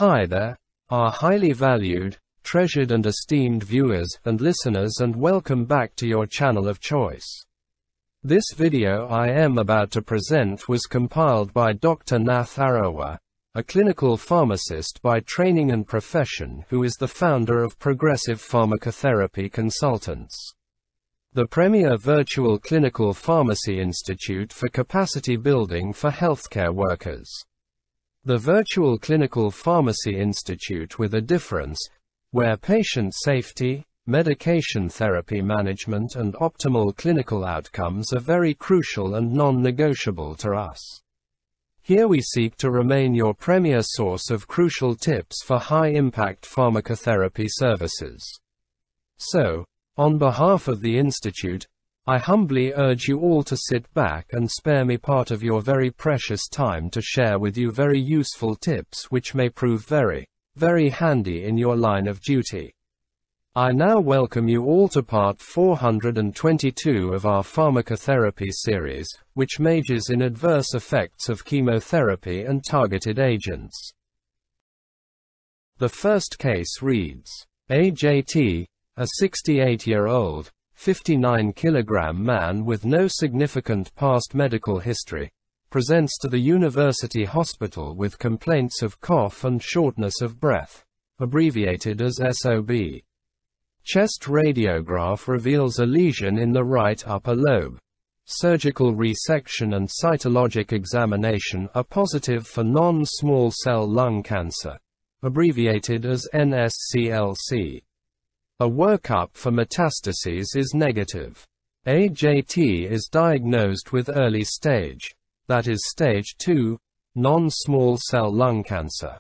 Hi there, our highly valued, treasured and esteemed viewers and listeners, and welcome back to your channel of choice. This video I am about to present was compiled by Dr. Nath Arawa, a clinical pharmacist by training and profession who is the founder of Progressive Pharmacotherapy Consultants, the premier virtual clinical pharmacy institute for capacity building for healthcare workers. The Virtual Clinical Pharmacy Institute with a difference, where patient safety, medication therapy management and optimal clinical outcomes are very crucial and non-negotiable to us. Here we seek to remain your premier source of crucial tips for high-impact pharmacotherapy services. So, on behalf of the Institute, I humbly urge you all to sit back and spare me part of your very precious time to share with you very useful tips which may prove very, very handy in your line of duty. I now welcome you all to part 422 of our pharmacotherapy series, which majors in adverse effects of chemotherapy and targeted agents. The first case reads, AJT, a 68-year-old, 59-kilogram man with no significant past medical history, presents to the university hospital with complaints of cough and shortness of breath, abbreviated as SOB. Chest radiograph reveals a lesion in the right upper lobe. Surgical resection and cytologic examination are positive for non-small cell lung cancer, abbreviated as NSCLC. A workup for metastases is negative. AJT is diagnosed with early stage, that is stage 2, non-small cell lung cancer.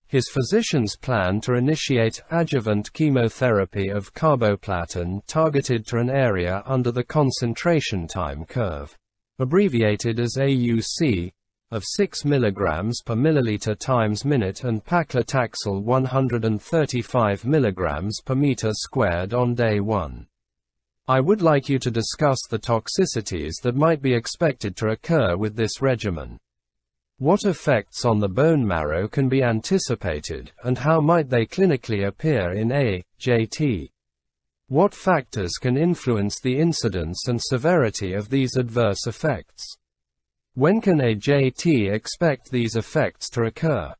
His physicians plan to initiate adjuvant chemotherapy of carboplatin targeted to an area under the concentration time curve, abbreviated as AUC, of 6 mg per milliliter times minute and paclitaxel 135 mg per meter squared on day 1. I would like you to discuss the toxicities that might be expected to occur with this regimen. What effects on the bone marrow can be anticipated, and how might they clinically appear in AJT? What factors can influence the incidence and severity of these adverse effects? When can AJT expect these effects to occur?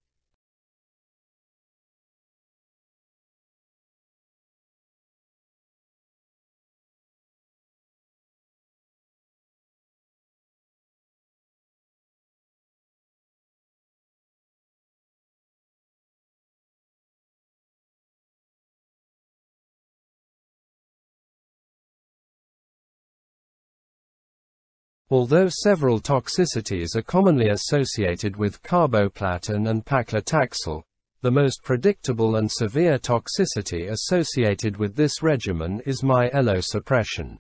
Although several toxicities are commonly associated with carboplatin and paclitaxel, the most predictable and severe toxicity associated with this regimen is myelosuppression.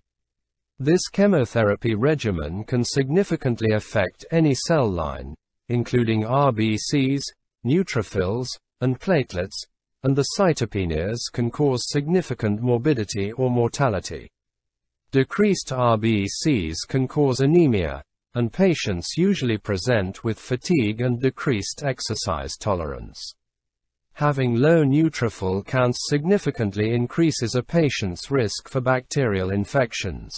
This chemotherapy regimen can significantly affect any cell line, including RBCs, neutrophils, and platelets, and the cytopenias can cause significant morbidity or mortality. Decreased RBCs can cause anemia, and patients usually present with fatigue and decreased exercise tolerance. Having low neutrophil counts significantly increases a patient's risk for bacterial infections.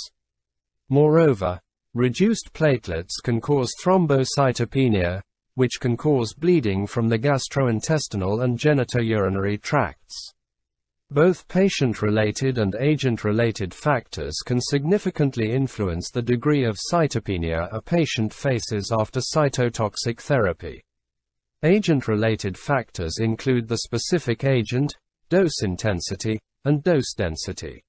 Moreover, reduced platelets can cause thrombocytopenia, which can cause bleeding from the gastrointestinal and genitourinary tracts. Both patient-related and agent-related factors can significantly influence the degree of cytopenia a patient faces after cytotoxic therapy. Agent-related factors include the specific agent, dose intensity, and dose density.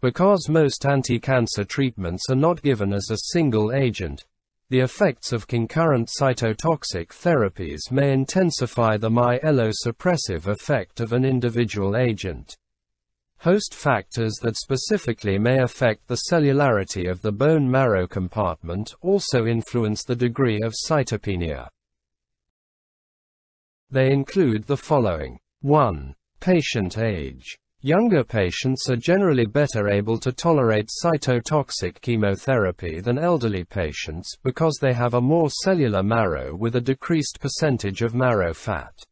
Because most anti-cancer treatments are not given as a single agent, the effects of concurrent cytotoxic therapies may intensify the myelosuppressive effect of an individual agent. Host factors that specifically may affect the cellularity of the bone marrow compartment also influence the degree of cytopenia. They include the following. 1. Patient age. Younger patients are generally better able to tolerate cytotoxic chemotherapy than elderly patients because they have a more cellular marrow with a decreased percentage of marrow fat.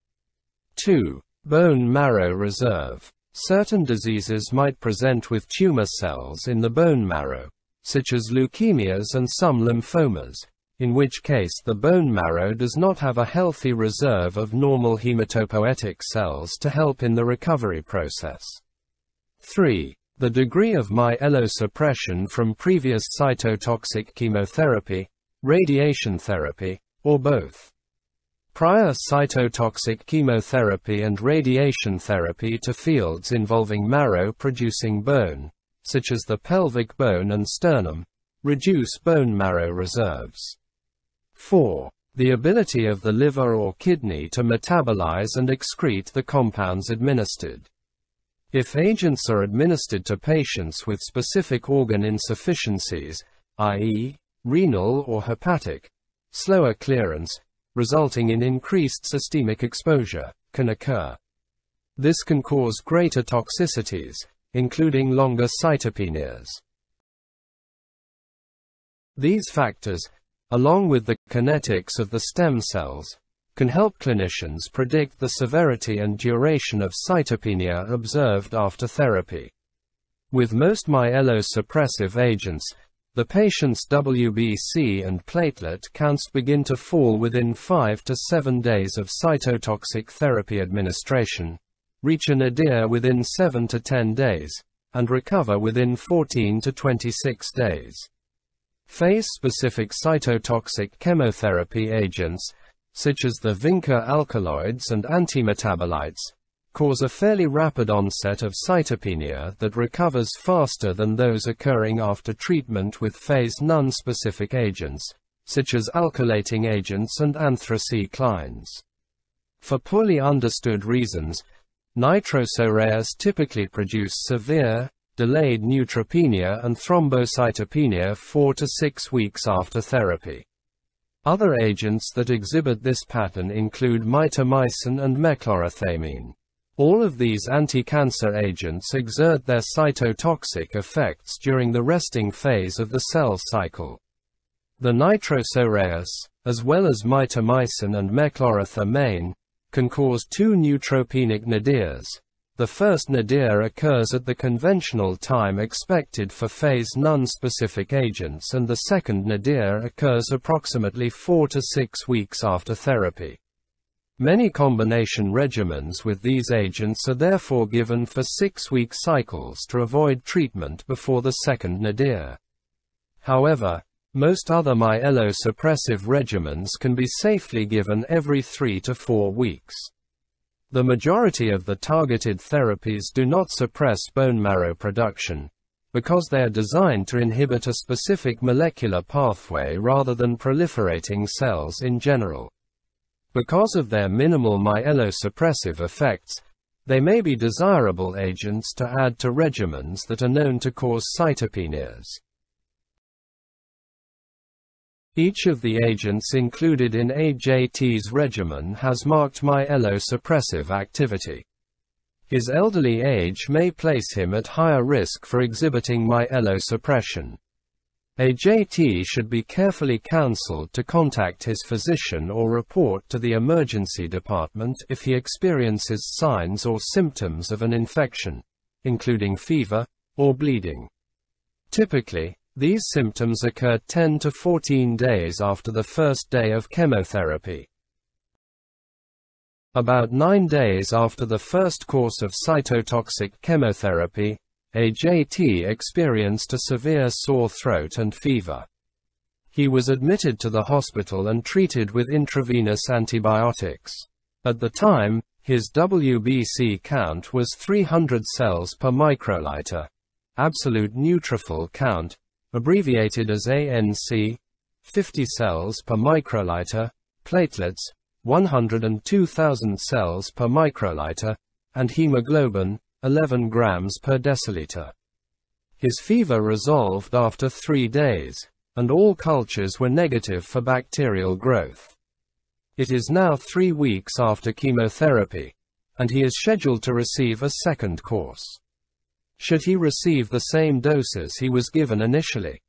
2. Bone marrow reserve. Certain diseases might present with tumor cells in the bone marrow, such as leukemias and some lymphomas, in which case the bone marrow does not have a healthy reserve of normal hematopoietic cells to help in the recovery process. 3. The degree of myelosuppression from previous cytotoxic chemotherapy, radiation therapy, or both. Prior cytotoxic chemotherapy and radiation therapy to fields involving marrow-producing bone, such as the pelvic bone and sternum, reduce bone marrow reserves. 4. The ability of the liver or kidney to metabolize and excrete the compounds administered. If agents are administered to patients with specific organ insufficiencies, i.e., renal or hepatic, slower clearance, resulting in increased systemic exposure, can occur. This can cause greater toxicities, including longer cytopenias. These factors, along with the kinetics of the stem cells, can help clinicians predict the severity and duration of cytopenia observed after therapy. With most myelosuppressive agents, the patient's WBC and platelet counts begin to fall within 5 to 7 days of cytotoxic therapy administration, reach a nadir within 7 to 10 days, and recover within 14 to 26 days. Phase-specific cytotoxic chemotherapy agents, such as the Vinca alkaloids and antimetabolites, cause a fairly rapid onset of cytopenia that recovers faster than those occurring after treatment with phase non-specific agents, such as alkylating agents and anthracyclines. For poorly understood reasons, nitrosoureas typically produce severe, delayed neutropenia and thrombocytopenia 4 to 6 weeks after therapy. Other agents that exhibit this pattern include mitomycin and mechlorethamine. All of these anti-cancer agents exert their cytotoxic effects during the resting phase of the cell cycle. The nitrosoureas, as well as mitomycin and mechlorethamine, can cause 2 neutropenic nadirs. The first nadir occurs at the conventional time expected for phase non-specific agents, and the second nadir occurs approximately 4 to 6 weeks after therapy. Many combination regimens with these agents are therefore given for 6-week cycles to avoid treatment before the second nadir. However, most other myelosuppressive regimens can be safely given every 3 to 4 weeks. The majority of the targeted therapies do not suppress bone marrow production, because they are designed to inhibit a specific molecular pathway rather than proliferating cells in general. Because of their minimal myelosuppressive effects, they may be desirable agents to add to regimens that are known to cause cytopenias. Each of the agents included in AJT's regimen has marked myelosuppressive activity. His elderly age may place him at higher risk for exhibiting myelosuppression. AJT should be carefully counseled to contact his physician or report to the emergency department if he experiences signs or symptoms of an infection, including fever or bleeding. Typically, these symptoms occur 10 to 14 days after the first day of chemotherapy. About 9 days after the first course of cytotoxic chemotherapy, AJT experienced a severe sore throat and fever. He was admitted to the hospital and treated with intravenous antibiotics. At the time, his WBC count was 300 cells per microliter, absolute neutrophil count, abbreviated as ANC, 50 cells per microliter, platelets, 102,000 cells per microliter, and hemoglobin, 11 grams per deciliter. His fever resolved after 3 days, and all cultures were negative for bacterial growth. It is now 3 weeks after chemotherapy, and he is scheduled to receive a second course. Should he receive the same doses he was given initially?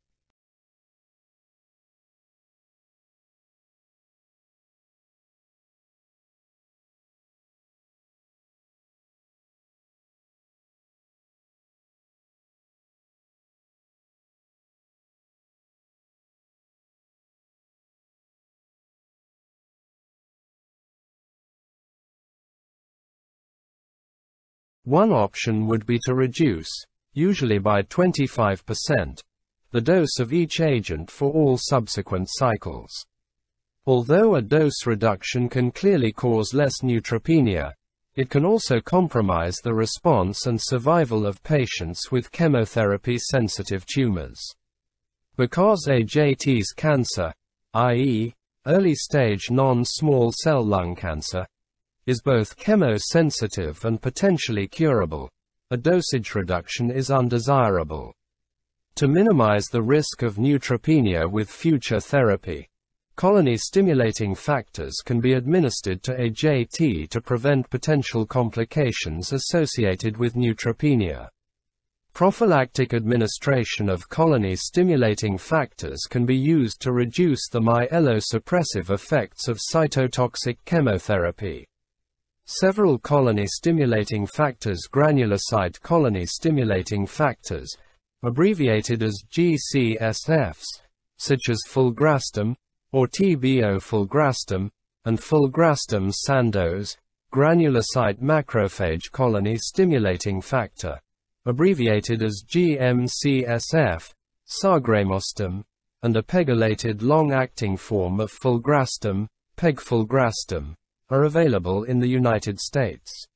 One option would be to reduce, usually by 25%, the dose of each agent for all subsequent cycles. Although a dose reduction can clearly cause less neutropenia, it can also compromise the response and survival of patients with chemotherapy-sensitive tumors. Because AJT's cancer, i.e., early-stage non-small cell lung cancer, is both chemosensitive and potentially curable, a dosage reduction is undesirable. To minimize the risk of neutropenia with future therapy, colony-stimulating factors can be administered to AJT to prevent potential complications associated with neutropenia. Prophylactic administration of colony-stimulating factors can be used to reduce the myelosuppressive effects of cytotoxic chemotherapy. Several colony-stimulating factors, granulocyte colony-stimulating factors, abbreviated as GCSFs, such as fulgrastim, or TBO-fulgrastim, and fulgrastim-Sandoz, granulocyte macrophage colony-stimulating factor, abbreviated as GMCSF, sargramostim, and a pegylated long-acting form of fulgrastim, pegfilgrastim, are available in the United States.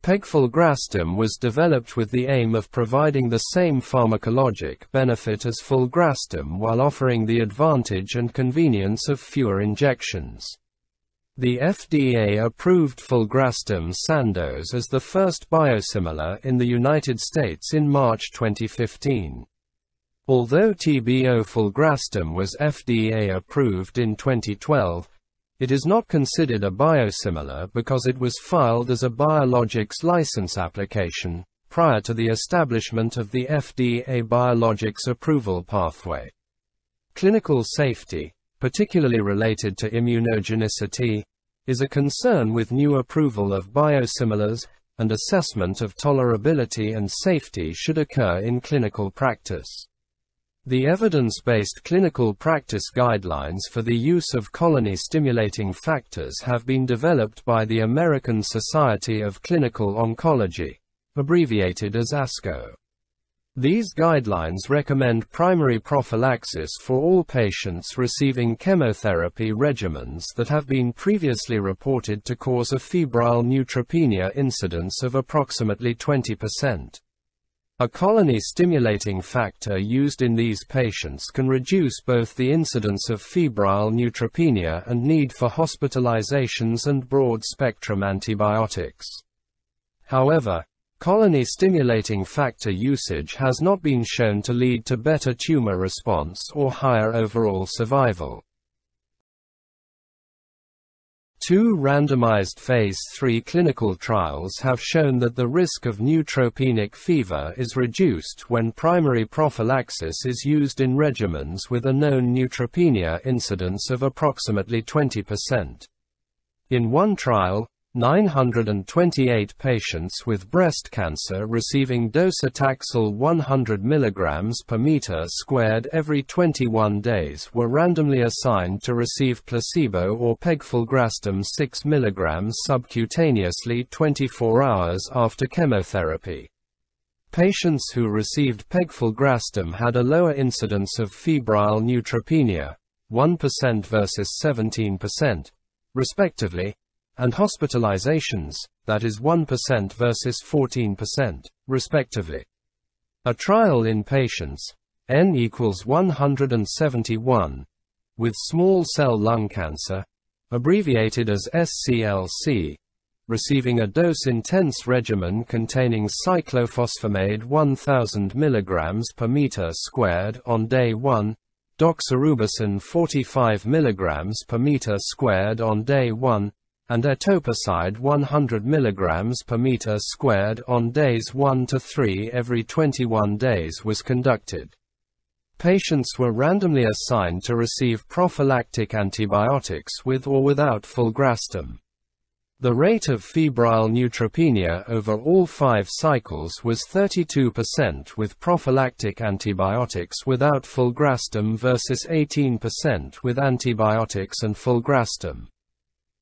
Pegfilgrastim was developed with the aim of providing the same pharmacologic benefit as fulgrastim while offering the advantage and convenience of fewer injections. The FDA approved fulgrastim Sandoz as the first biosimilar in the United States in March 2015. Although TBO fulgrastim was FDA approved in 2012, it is not considered a biosimilar because it was filed as a biologics license application, prior to the establishment of the FDA biologics approval pathway. Clinical safety, particularly related to immunogenicity, is a concern with new approval of biosimilars, and assessment of tolerability and safety should occur in clinical practice. The evidence-based clinical practice guidelines for the use of colony-stimulating factors have been developed by the American Society of Clinical Oncology, abbreviated as ASCO. These guidelines recommend primary prophylaxis for all patients receiving chemotherapy regimens that have been previously reported to cause a febrile neutropenia incidence of approximately 20%. A colony-stimulating factor used in these patients can reduce both the incidence of febrile neutropenia and need for hospitalizations and broad-spectrum antibiotics. However, colony-stimulating factor usage has not been shown to lead to better tumor response or higher overall survival. Two randomized Phase 3 clinical trials have shown that the risk of neutropenic fever is reduced when primary prophylaxis is used in regimens with a known neutropenia incidence of approximately 20%. In one trial, 928 patients with breast cancer receiving docetaxel 100 mg per meter squared every 21 days were randomly assigned to receive placebo or pegfilgrastim 6 mg subcutaneously 24 hours after chemotherapy. Patients who received pegfilgrastim had a lower incidence of febrile neutropenia, 1% versus 17%, respectively, and hospitalizations, that is 1% versus 14%, respectively. A trial in patients, N equals 171, with small cell lung cancer, abbreviated as SCLC, receiving a dose-intense regimen containing cyclophosphamide 1000 mg per meter squared on day 1, doxorubicin 45 mg per meter squared on day 1, and etoposide 100 mg per meter squared on days 1 to 3 every 21 days was conducted. Patients were randomly assigned to receive prophylactic antibiotics with or without fulgrastim. The rate of febrile neutropenia over all 5 cycles was 32% with prophylactic antibiotics without fulgrastim versus 18% with antibiotics and fulgrastim.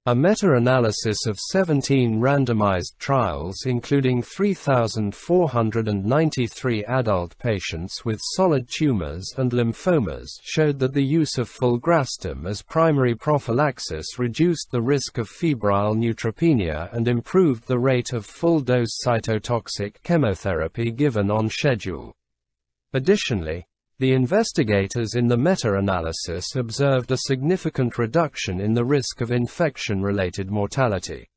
A meta-analysis of 17 randomized trials including 3,493 adult patients with solid tumors and lymphomas showed that the use of filgrastim as primary prophylaxis reduced the risk of febrile neutropenia and improved the rate of full-dose cytotoxic chemotherapy given on schedule. Additionally, the investigators in the meta-analysis observed a significant reduction in the risk of infection-related mortality.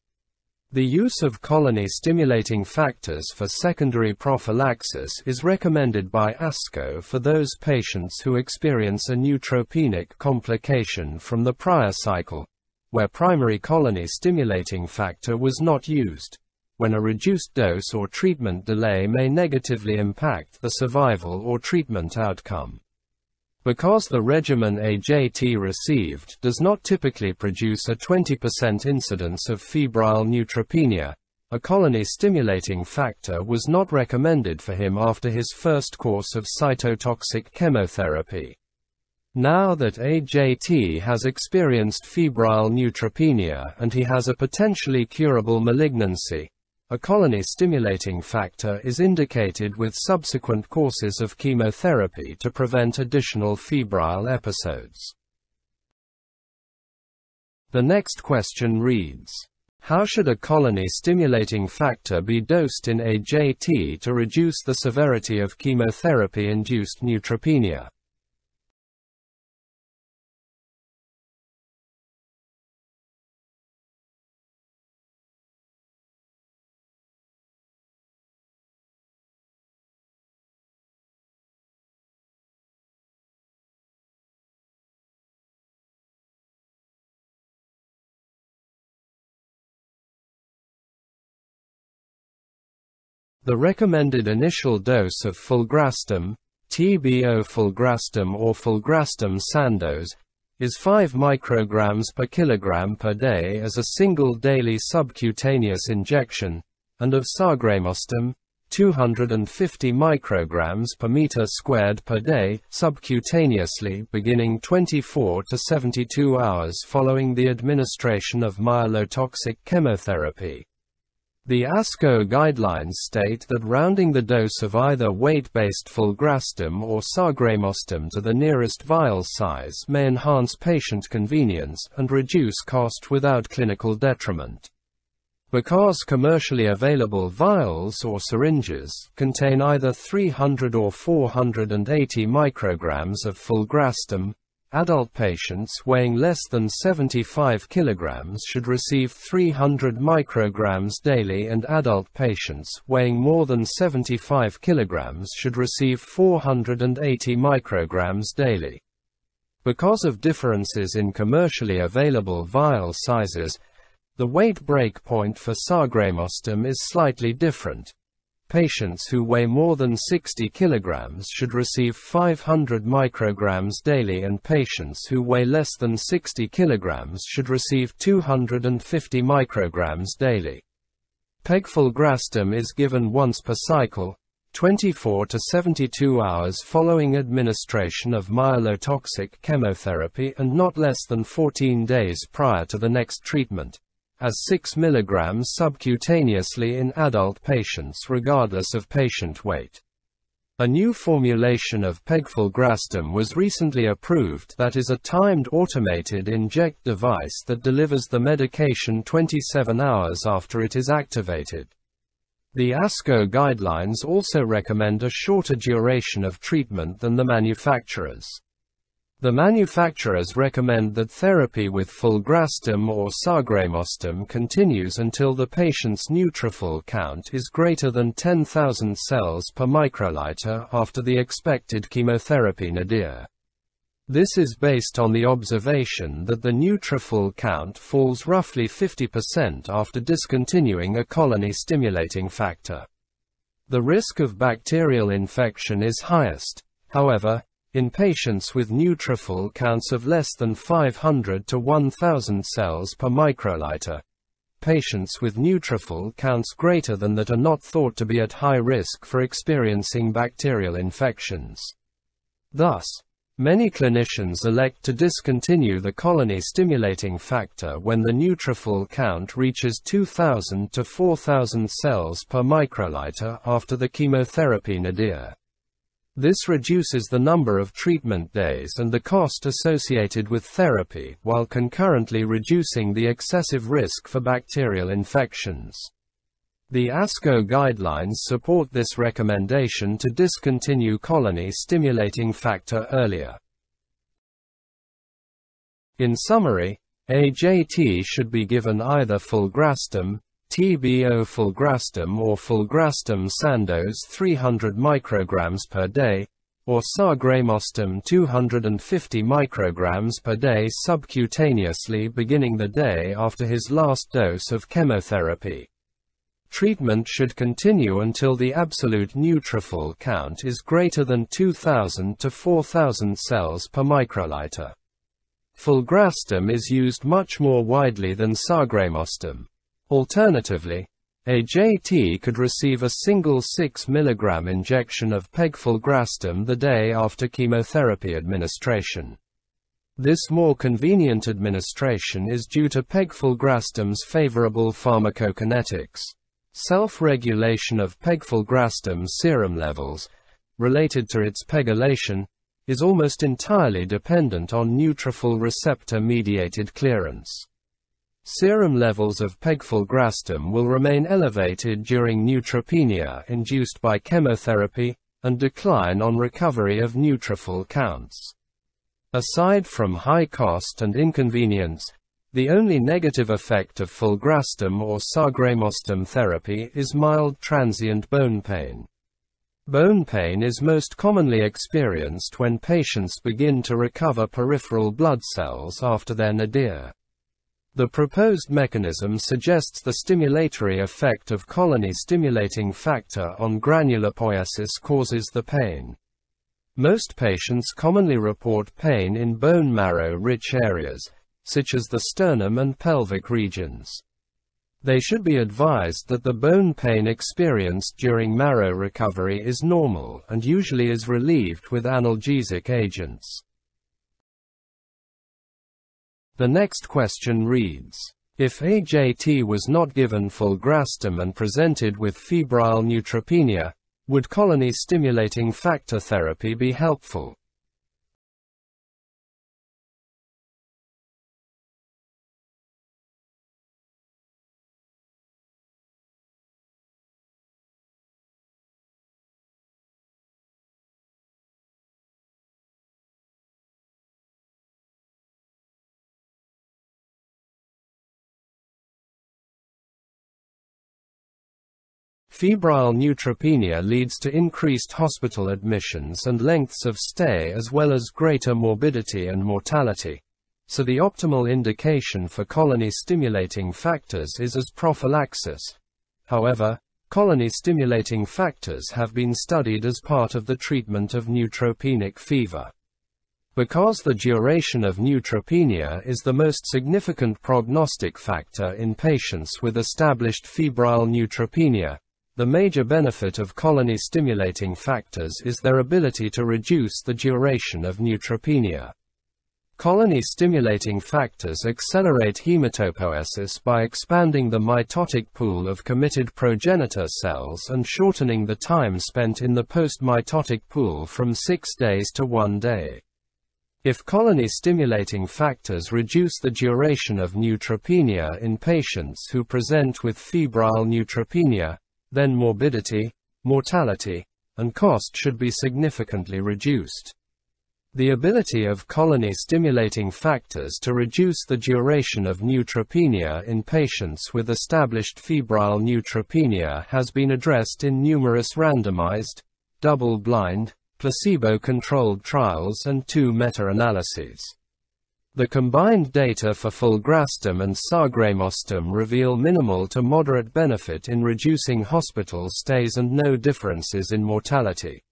The use of colony-stimulating factors for secondary prophylaxis is recommended by ASCO for those patients who experience a neutropenic complication from the prior cycle, where primary colony-stimulating factor was not used, when a reduced dose or treatment delay may negatively impact the survival or treatment outcome. Because the regimen AJT received does not typically produce a 20% incidence of febrile neutropenia, a colony-stimulating factor was not recommended for him after his first course of cytotoxic chemotherapy. Now that AJT has experienced febrile neutropenia and he has a potentially curable malignancy, a colony-stimulating factor is indicated with subsequent courses of chemotherapy to prevent additional febrile episodes. The next question reads: how should a colony-stimulating factor be dosed in AJT to reduce the severity of chemotherapy-induced neutropenia? The recommended initial dose of filgrastim, TBO filgrastim or filgrastim Sandoz, is 5 micrograms per kilogram per day as a single daily subcutaneous injection, and of sargramostim, 250 micrograms per meter squared per day, subcutaneously beginning 24 to 72 hours following the administration of myelotoxic chemotherapy. The ASCO guidelines state that rounding the dose of either weight-based filgrastim or sargramostim to the nearest vial size may enhance patient convenience and reduce cost without clinical detriment. Because commercially available vials or syringes contain either 300 or 480 micrograms of filgrastim, adult patients weighing less than 75 kilograms should receive 300 micrograms daily and adult patients weighing more than 75 kilograms should receive 480 micrograms daily. Because of differences in commercially available vial sizes, the weight breakpoint for sargramostim is slightly different. Patients who weigh more than 60 kilograms should receive 500 micrograms daily and patients who weigh less than 60 kilograms should receive 250 micrograms daily. Pegfilgrastim is given once per cycle, 24 to 72 hours following administration of myelotoxic chemotherapy and not less than 14 days prior to the next treatment, as 6 mg subcutaneously in adult patients regardless of patient weight. A new formulation of pegfilgrastim was recently approved that is a timed automated inject device that delivers the medication 27 hours after it is activated. The ASCO guidelines also recommend a shorter duration of treatment than the manufacturers. The manufacturers recommend that therapy with filgrastim or sargramostim continues until the patient's neutrophil count is greater than 10,000 cells per microliter after the expected chemotherapy nadir. This is based on the observation that the neutrophil count falls roughly 50% after discontinuing a colony-stimulating factor. The risk of bacterial infection is highest, however, in patients with neutrophil counts of less than 500 to 1,000 cells per microliter. Patients with neutrophil counts greater than that are not thought to be at high risk for experiencing bacterial infections. Thus, Many clinicians elect to discontinue the colony-stimulating factor when the neutrophil count reaches 2,000 to 4,000 cells per microliter after the chemotherapy nadir. This reduces the number of treatment days and the cost associated with therapy, while concurrently reducing the excessive risk for bacterial infections. The ASCO guidelines support this recommendation to discontinue colony-stimulating factor earlier. In summary, AJT should be given either fulgrastim, TBO fulgrastim or fulgrastim Sandoz 300 micrograms per day, or sargramostim 250 micrograms per day subcutaneously beginning the day after his last dose of chemotherapy. Treatment should continue until the absolute neutrophil count is greater than 2,000 to 4,000 cells per microliter. Fulgrastim is used much more widely than sargramostim. Alternatively, AJT could receive a single 6 mg injection of pegfilgrastim the day after chemotherapy administration. This more convenient administration is due to pegfilgrastim's favorable pharmacokinetics. Self-regulation of pegfilgrastim's serum levels, related to its pegylation, is almost entirely dependent on neutrophil receptor-mediated clearance. Serum levels of pegfilgrastim will remain elevated during neutropenia induced by chemotherapy, and decline on recovery of neutrophil counts. Aside from high cost and inconvenience, the only negative effect of fulgrastim or sargramostim therapy is mild transient bone pain. Bone pain is most commonly experienced when patients begin to recover peripheral blood cells after their nadir. The proposed mechanism suggests the stimulatory effect of colony-stimulating factor on granular poiesis causes the pain. Most patients commonly report pain in bone marrow-rich areas, such as the sternum and pelvic regions. They should be advised that the bone pain experienced during marrow recovery is normal and usually is relieved with analgesic agents. The next question reads: if AJT was not given fulgrastim and presented with febrile neutropenia, would colony-stimulating factor therapy be helpful? Febrile neutropenia leads to increased hospital admissions and lengths of stay as well as greater morbidity and mortality, so the optimal indication for colony-stimulating factors is as prophylaxis. However, colony-stimulating factors have been studied as part of the treatment of neutropenic fever. Because the duration of neutropenia is the most significant prognostic factor in patients with established febrile neutropenia, the major benefit of colony-stimulating factors is their ability to reduce the duration of neutropenia. Colony-stimulating factors accelerate hematopoiesis by expanding the mitotic pool of committed progenitor cells and shortening the time spent in the post-mitotic pool from 6 days to 1 day. If colony-stimulating factors reduce the duration of neutropenia in patients who present with febrile neutropenia, then morbidity, mortality, and cost should be significantly reduced. The ability of colony-stimulating factors to reduce the duration of neutropenia in patients with established febrile neutropenia has been addressed in numerous randomized, double-blind, placebo-controlled trials and 2 meta-analyses. The combined data for fulgrastim and sargramostim reveal minimal to moderate benefit in reducing hospital stays and no differences in mortality.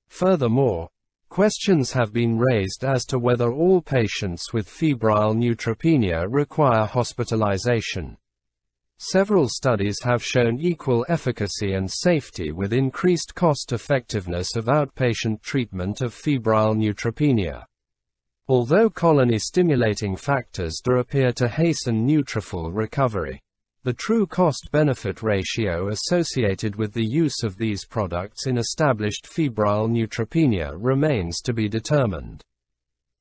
Furthermore, questions have been raised as to whether all patients with febrile neutropenia require hospitalization. Several studies have shown equal efficacy and safety with increased cost-effectiveness of outpatient treatment of febrile neutropenia. Although colony-stimulating factors do appear to hasten neutrophil recovery, the true cost-benefit ratio associated with the use of these products in established febrile neutropenia remains to be determined.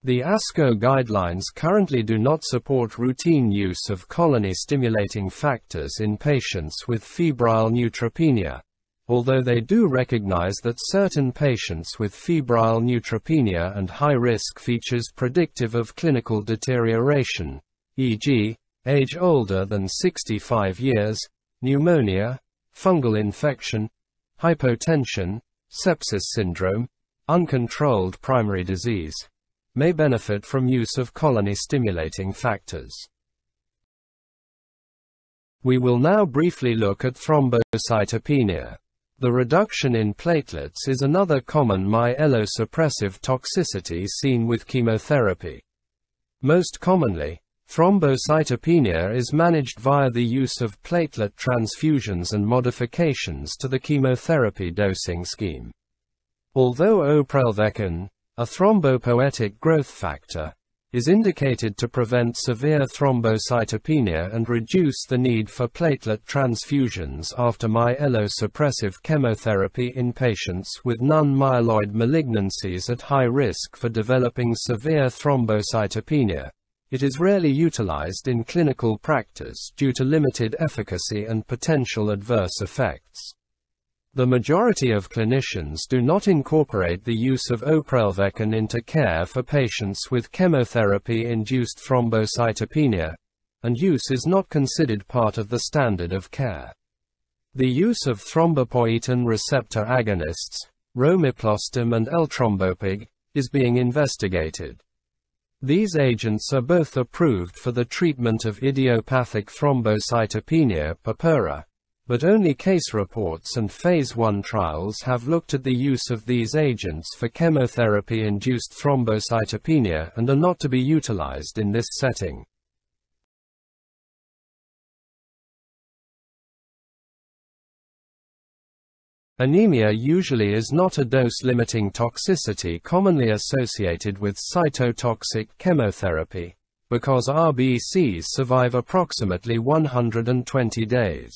The ASCO guidelines currently do not support routine use of colony-stimulating factors in patients with febrile neutropenia, although they do recognize that certain patients with febrile neutropenia and high-risk features predictive of clinical deterioration, e.g., age older than 65 years, pneumonia, fungal infection, hypotension, sepsis syndrome, uncontrolled primary disease, may benefit from use of colony-stimulating factors. We will now briefly look at thrombocytopenia. The reduction in platelets is another common myelosuppressive toxicity seen with chemotherapy. Most commonly, thrombocytopenia is managed via the use of platelet transfusions and modifications to the chemotherapy dosing scheme. Although oprelvecin, a thrombopoietic growth factor, is indicated to prevent severe thrombocytopenia and reduce the need for platelet transfusions after myelosuppressive chemotherapy in patients with non-myeloid malignancies at high risk for developing severe thrombocytopenia, it is rarely utilized in clinical practice due to limited efficacy and potential adverse effects. The majority of clinicians do not incorporate the use of oprelvecin into care for patients with chemotherapy-induced thrombocytopenia, and use is not considered part of the standard of care. The use of thrombopoietin receptor agonists, romiplostim and eltrombopig, is being investigated. These agents are both approved for the treatment of idiopathic thrombocytopenia purpura, but only case reports and phase 1 trials have looked at the use of these agents for chemotherapy-induced thrombocytopenia and are not to be utilized in this setting. Anemia usually is not a dose-limiting toxicity commonly associated with cytotoxic chemotherapy, because RBCs survive approximately 120 days.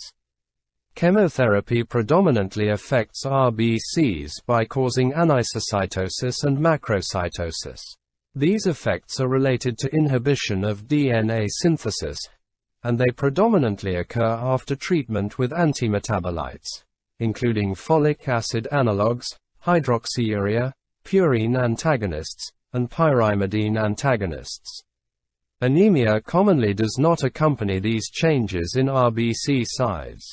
Chemotherapy predominantly affects RBCs by causing anisocytosis and macrocytosis. These effects are related to inhibition of DNA synthesis, and they predominantly occur after treatment with antimetabolites, including folic acid analogs, hydroxyurea, purine antagonists, and pyrimidine antagonists. Anemia commonly does not accompany these changes in RBC size.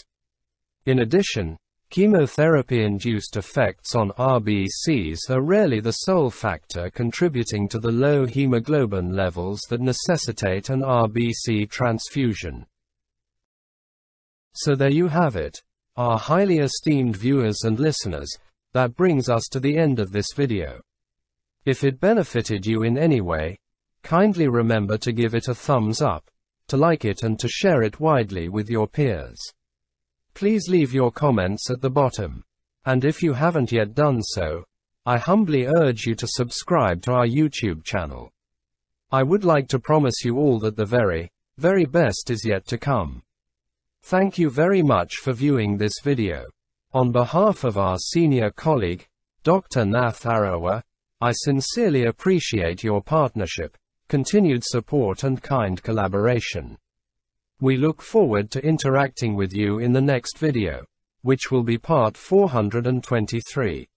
In addition, chemotherapy-induced effects on RBCs are rarely the sole factor contributing to the low hemoglobin levels that necessitate an RBC transfusion. So there you have it, our highly esteemed viewers and listeners. That brings us to the end of this video. If it benefited you in any way, kindly remember to give it a thumbs up, to like it and to share it widely with your peers. Please leave your comments at the bottom. And if you haven't yet done so, I humbly urge you to subscribe to our YouTube channel. I would like to promise you all that the very, very best is yet to come. Thank you very much for viewing this video. On behalf of our senior colleague, Dr. Nath Arawa, I sincerely appreciate your partnership, continued support and kind collaboration. We look forward to interacting with you in the next video, which will be part 423.